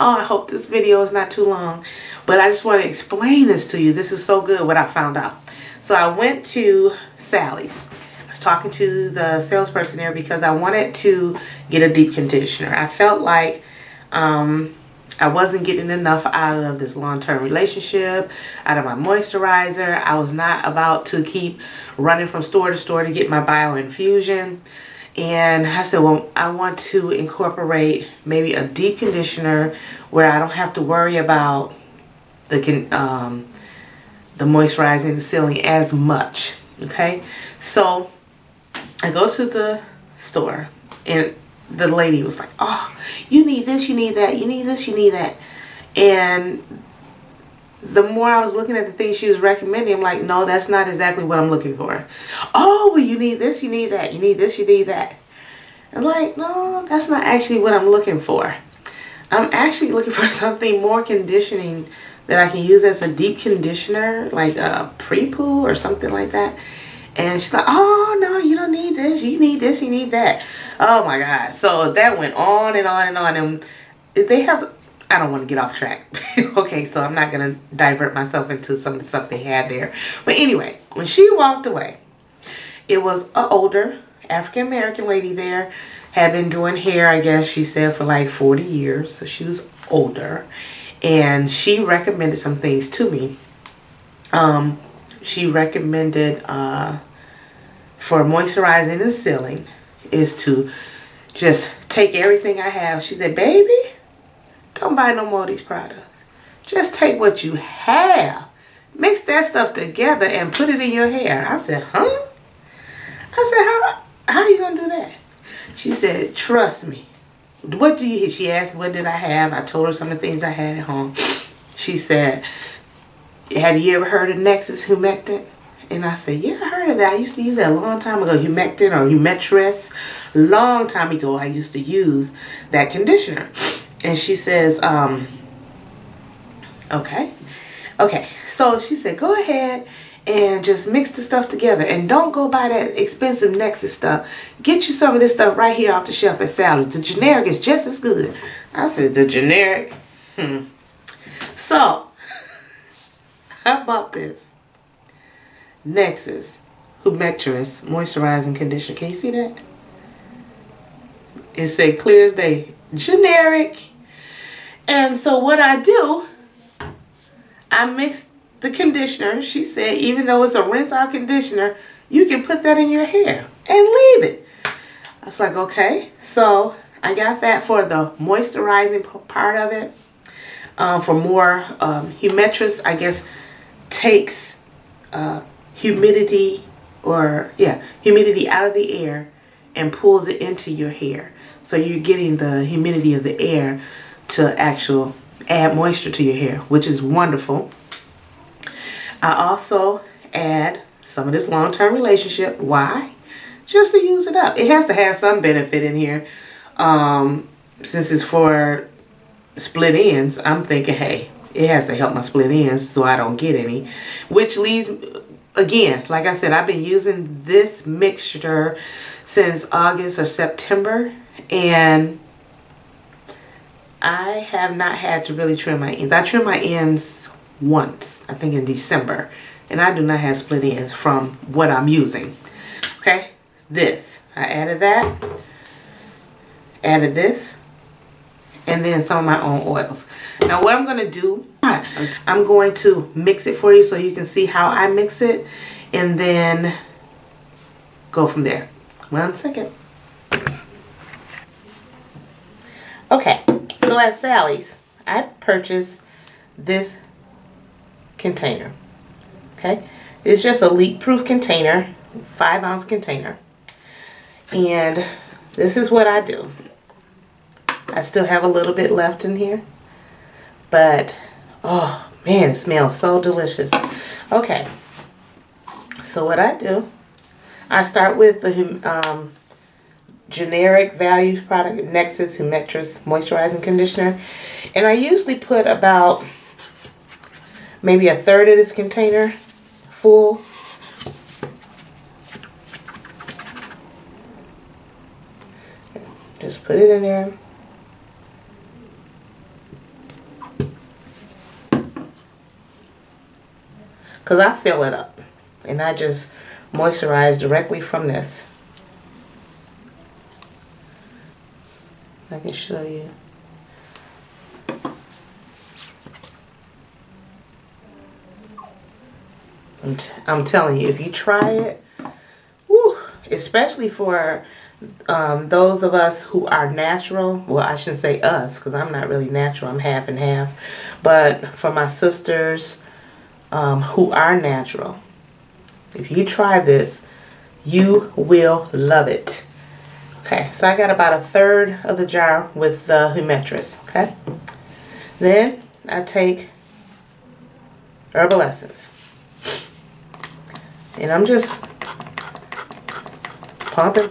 Oh, I hope this video is not too long, but I just want to explain this to you. This is so good what I found out. So I went to Sally's. I was talking to the salesperson there because I wanted to get a deep conditioner. I felt like I wasn't getting enough out of this long-term relationship, out of my moisturizer. I was not about to keep running from store to store to get my Bioinfusion. And I said, well, I want to incorporate maybe a deep conditioner where I don't have to worry about the moisturizing, the sealing as much. Okay, so I go to the store and the lady was like, oh, you need this, you need that, you need this, you need that. And the more I was looking at the things she was recommending, I'm like, no, that's not exactly what I'm looking for. Oh, well, you need this, you need that, you need this, you need that. I'm like, no, that's not actually what I'm looking for. I'm actually looking for something more conditioning that I can use as a deep conditioner, like a pre-poo or something like that. And she's like, oh, no, you don't need this, you need this, you need that. Oh, my God. So that went on and on and on. And they have... I don't want to get off track. Okay, so I'm not going to divert myself into some of the stuff they had there. But anyway, when she walked away, it was an older African-American lady there. Had been doing hair, I guess she said, for like 40 years. So she was older. And she recommended some things to me. She recommended for moisturizing and sealing is to just take everything I have. She said, baby, don't buy no more of these products. Just take what you have. Mix that stuff together and put it in your hair. I said, huh? I said, how are you going to do that? She said, trust me. What do you, she asked me what did I have. I told her some of the things I had at home. She said, have you ever heard of Nexus Humectant? And I said, yeah, I heard of that. I used to use that a long time ago. Humectant or Humetress. Long time ago, I used to use that conditioner. And she says, okay. So she said, go ahead and just mix the stuff together. And don't go buy that expensive Nexus stuff. Get you some of this stuff right here off the shelf at Sally's. The generic is just as good. I said, the generic? So, I bought this Nexus Humetress Moisturizing Conditioner. Can you see that? It say clear as day. Generic. And so what I do, I mix the conditioner. She said, even though it's a rinse out conditioner, you can put that in your hair and leave it. I was like, okay. So I got that for the moisturizing part of it. For more, Humetress, I guess, takes humidity out of the air and pulls it into your hair. So you're getting the humidity of the air to add moisture to your hair, which is wonderful. I also add some of this long-term relationship. Why? Just to use it up. It has to have some benefit in here. Since it's for split ends, I'm thinking, hey, it has to help my split ends so I don't get any. Which leads, again, like I said, I've been using this mixture since August or September. And I have not had to really trim my ends. I trim my ends once, I think in December. And I do not have split ends from what I'm using. Okay, this. I added that. Added this. And then some of my own oils. Now what I'm going to do, I'm going to mix it for you so you can see how I mix it. And then go from there. 1 second. Okay, so at Sally's, I purchased this container. Okay, it's just a leak-proof container, 5-ounce container. And this is what I do. I still have a little bit left in here, but oh man, it smells so delicious. Okay, so what I do, I start with the generic value product Nexus Humetress Moisturizing Conditioner, and I usually put about maybe 1/3 of this container full. Just put it in there. because I fill it up. And I just moisturize directly from this. I can show you. I'm telling you, if you try it, whew, especially for those of us who are natural, well, I shouldn't say us, because I'm not really natural, I'm half and half, but for my sisters who are natural, if you try this, you will love it. Okay, so I got about 1/3 of the jar with the Humetris, okay? Then I take herbal essence. And I'm just pumping.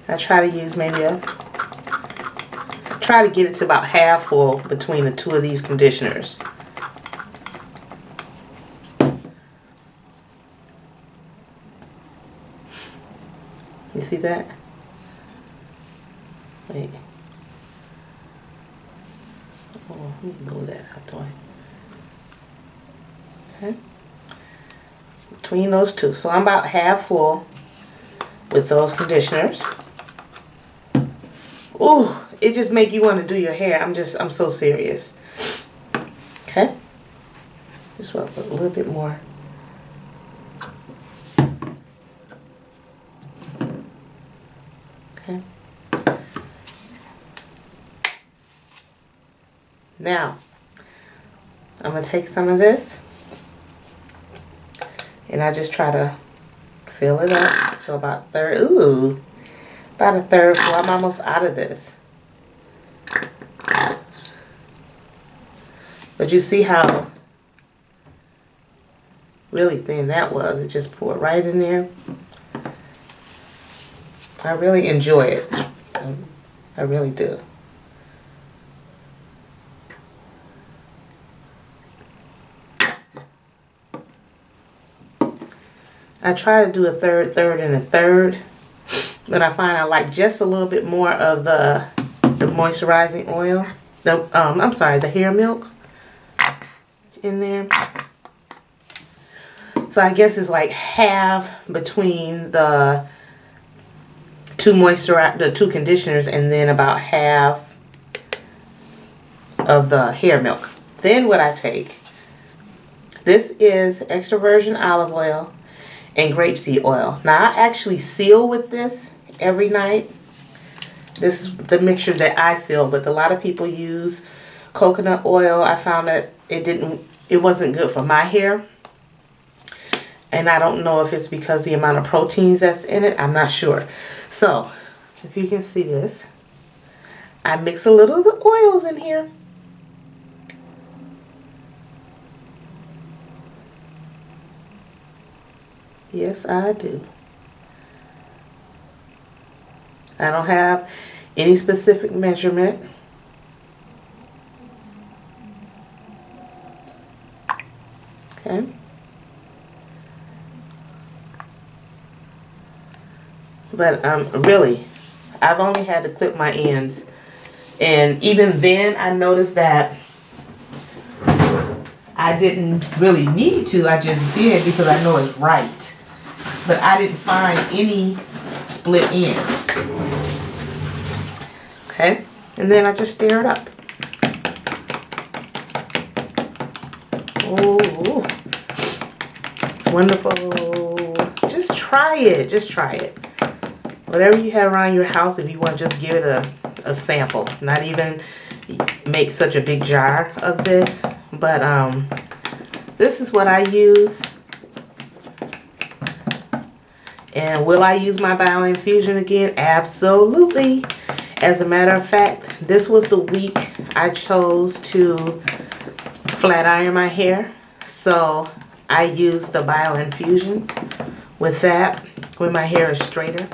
I try to use try to get it to about half full between the two of these conditioners. You see that? Wait. Oh, let me move that out the way. Okay. Between those two. So I'm about half full with those conditioners. Ooh, it just make you want to do your hair. I'm so serious. Okay. Just want to put a little bit more. Okay. Now, I'm going to take some of this. And I just try to fill it up. So about 1/3. Ooh. About 1/3 full. I'm almost out of this. But you see how really thin that was. It just poured right in there. I really enjoy it. I really do. I try to do a third, and a third, but I find I like just a little bit more of the moisturizing oil. I'm sorry, the hair milk in there. So I guess it's like half between the two conditioners, and then about half of the hair milk. Then what I take, this is extra virgin olive oil and grapeseed oil. Now I actually seal with this every night. This is the mixture that I seal, but a lot of people use coconut oil. I found that it wasn't good for my hair. And I don't know if it's because the amount of proteins that's in it. I'm not sure. So, if you can see this, I mix a little of the oils in here. Yes, I do. I don't have any specific measurement. Okay. But really, I've only had to clip my ends. And even then, I noticed that I didn't really need to. I just did because I know it's right. But I didn't find any split ends. Okay. And then I just stir it up. Oh, it's wonderful. Just try it. Just try it. Whatever you have around your house, if you want to just give it a sample. Not even make such a big jar of this. But this is what I use. And will I use my Bioinfusion again? Absolutely. As a matter of fact, this was the week I chose to flat iron my hair. So I used the Bioinfusion with that when my hair is straighter.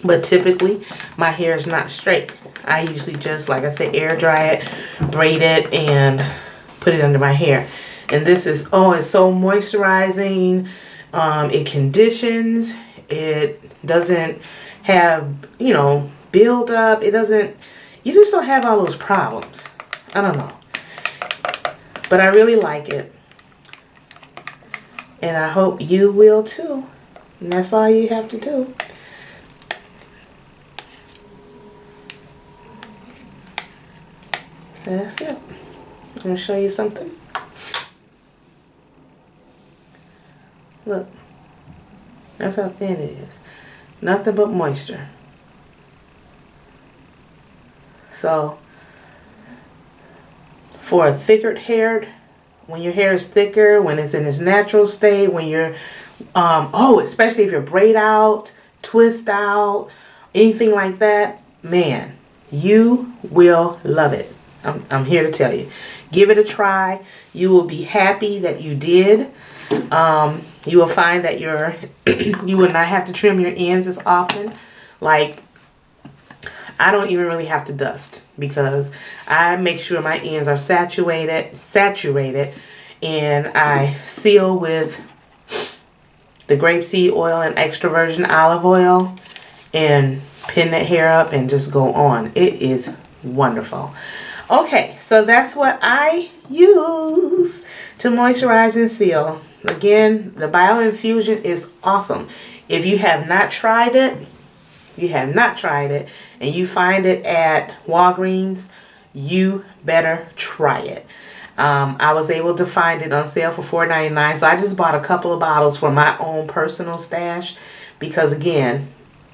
But typically, my hair is not straight. I usually just, like I said, air dry it, braid it, and put it under my hair. And this is, oh, it's so moisturizing. It conditions. It doesn't have, you know, build up. It doesn't, you just don't have all those problems. I don't know. But I really like it. And I hope you will too. And that's all you have to do. And that's it. I'm going to show you something. Look. That's how thin it is. Nothing but moisture. So, for a thicker haired, when your hair is thicker, when it's in its natural state, when you're, especially if you're braid out, twist out, anything like that, man, you will love it. I'm here to tell you. Give it a try. You will be happy that you did. You will find that you will not have to trim your ends as often. Like, I don't even really have to dust because I make sure my ends are saturated, and I seal with the grapeseed oil and extra virgin olive oil and pin that hair up and just go on. It is wonderful. Okay, so that's what I use to moisturize and seal. Again, the Bioinfusion is awesome. If you have not tried it, and you find it at Walgreens, you better try it. I was able to find it on sale for $4.99, so I just bought a couple of bottles for my own personal stash because, again,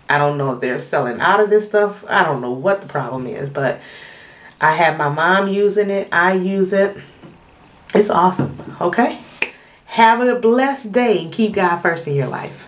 I don't know if they're selling out of this stuff. I don't know what the problem is, but I have my mom using it. I use it. It's awesome. Okay? Have a blessed day and keep God first in your life.